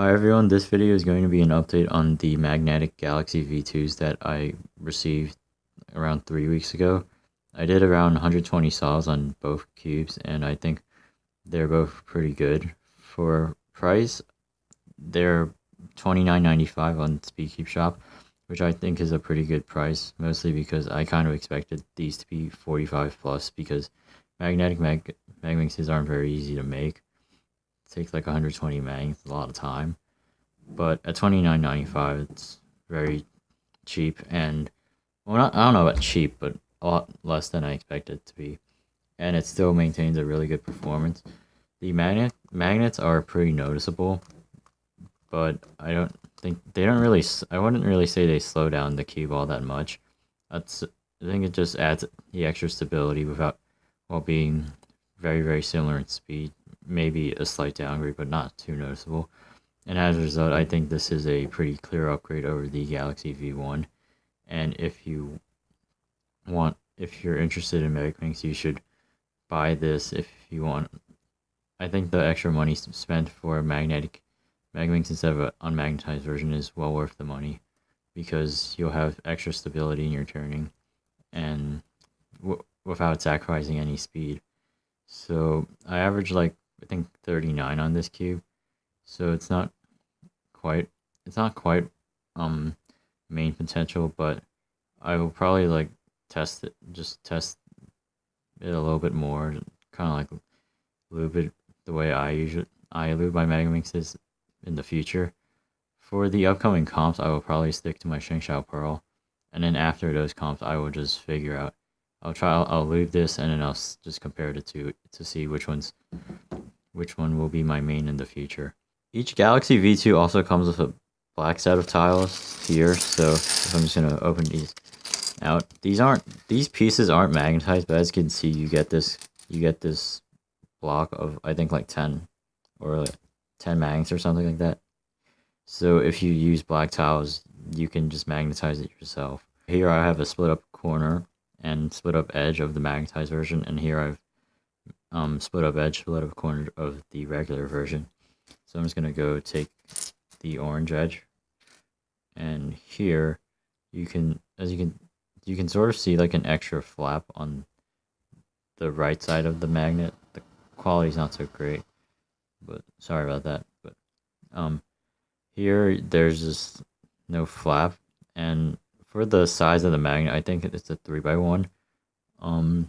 Hi everyone, this video is going to be an update on the magnetic Galaxy V2s that I received around 3 weeks ago. I did around 120 solves on both cubes and I think they're both pretty good. For price, they're $29.95 on SpeedCube Shop, which I think is a pretty good price, mostly because I kind of expected these to be 45 plus because magnetic magmixes aren't very easy to make. Takes like 120 mags, a lot of time. But at $29.95, it's very cheap and, well, I don't know about cheap, but a lot less than I expected it to be. And it still maintains a really good performance. The magnets are pretty noticeable, but I don't think they don't really. I wouldn't really say they slow down the cube all that much. I think it just adds the extra stability while being very similar in speed. Maybe a slight downgrade, but not too noticeable. And as a result, I think this is a pretty clear upgrade over the Galaxy V1. And if you're interested in Magminx, you should buy this if you want. I think the extra money spent for magnetic Magminx instead of an unmagnetized version is well worth the money, because you'll have extra stability in your turning and without sacrificing any speed. So I average like, I think 39 on this cube, so it's not quite main potential, but I will probably like test it a little bit more, kind of like lube it the way I lube my Magmixes in the future. For the upcoming comps, I will probably stick to my Shao Pearl, and then after those comps, I will just figure out. I'll lube this, and then I'll just compare the two to see which one will be my main in the future. Each Galaxy V2 also comes with a black set of tiles here, so if I'm just gonna open these out, these pieces aren't magnetized, but as you can see, you get this block of, I think, like 10 or like 10 magnets or something like that. So if you use black tiles, you can just magnetize it yourself. Here I have a split up corner and split up edge of the magnetized version, and here I've split up edge, split up corner of the regular version. So I'm just gonna go take the orange edge, and here you can sort of see like an extra flap on the right side of the magnet. The quality's not so great, but sorry about that. But here there's just no flap, and for the size of the magnet, I think it's a 3x1. Now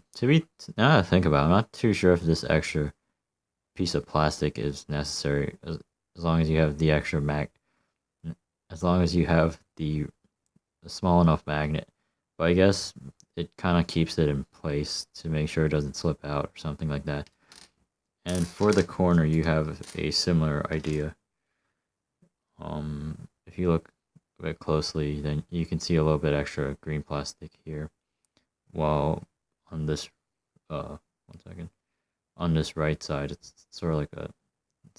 that I think about it, I'm not too sure if this extra piece of plastic is necessary, as long as you have the extra as long as you have the small enough magnet. But I guess it kind of keeps it in place to make sure it doesn't slip out or something like that. And for the corner, you have a similar idea. If you look a bit closely, then you can see a little bit extra green plastic here, while on this on this right side, it's sort of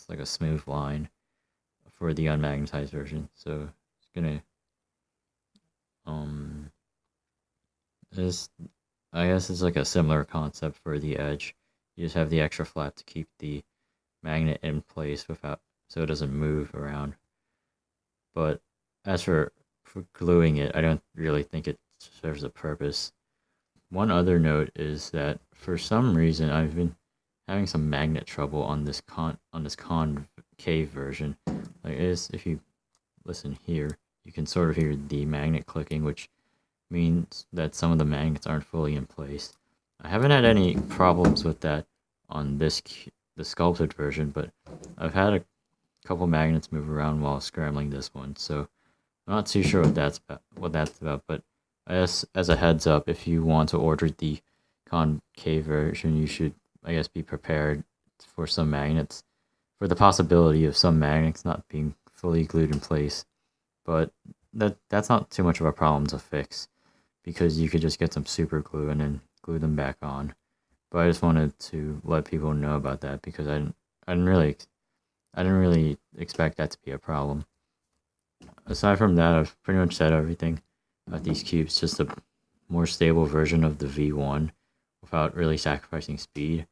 like a smooth line for the unmagnetized version. So it's gonna I guess it's like a similar concept for the edge. You just have the extra flap to keep the magnet in place so it doesn't move around. But as for gluing it, I don't really think it serves a purpose. One other note is that for some reason I've been having some magnet trouble on this concave version. Like, if you listen here, you can sort of hear the magnet clicking, which means that some of the magnets aren't fully in place. I haven't had any problems with that on the sculpted version, but I've had a couple magnets move around while scrambling this one, so I'm not too sure what that's about. But I guess as a heads up, if you want to order the concave version, you should, I guess, be prepared for the possibility of some magnets not being fully glued in place. But that's not too much of a problem to fix, because you could just get some super glue and then glue them back on. But I just wanted to let people know about that, because I didn't really expect that to be a problem. Aside from that, I've pretty much said everything about these cubes. Just a more stable version of the V1 without really sacrificing speed.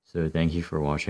So thank you for watching.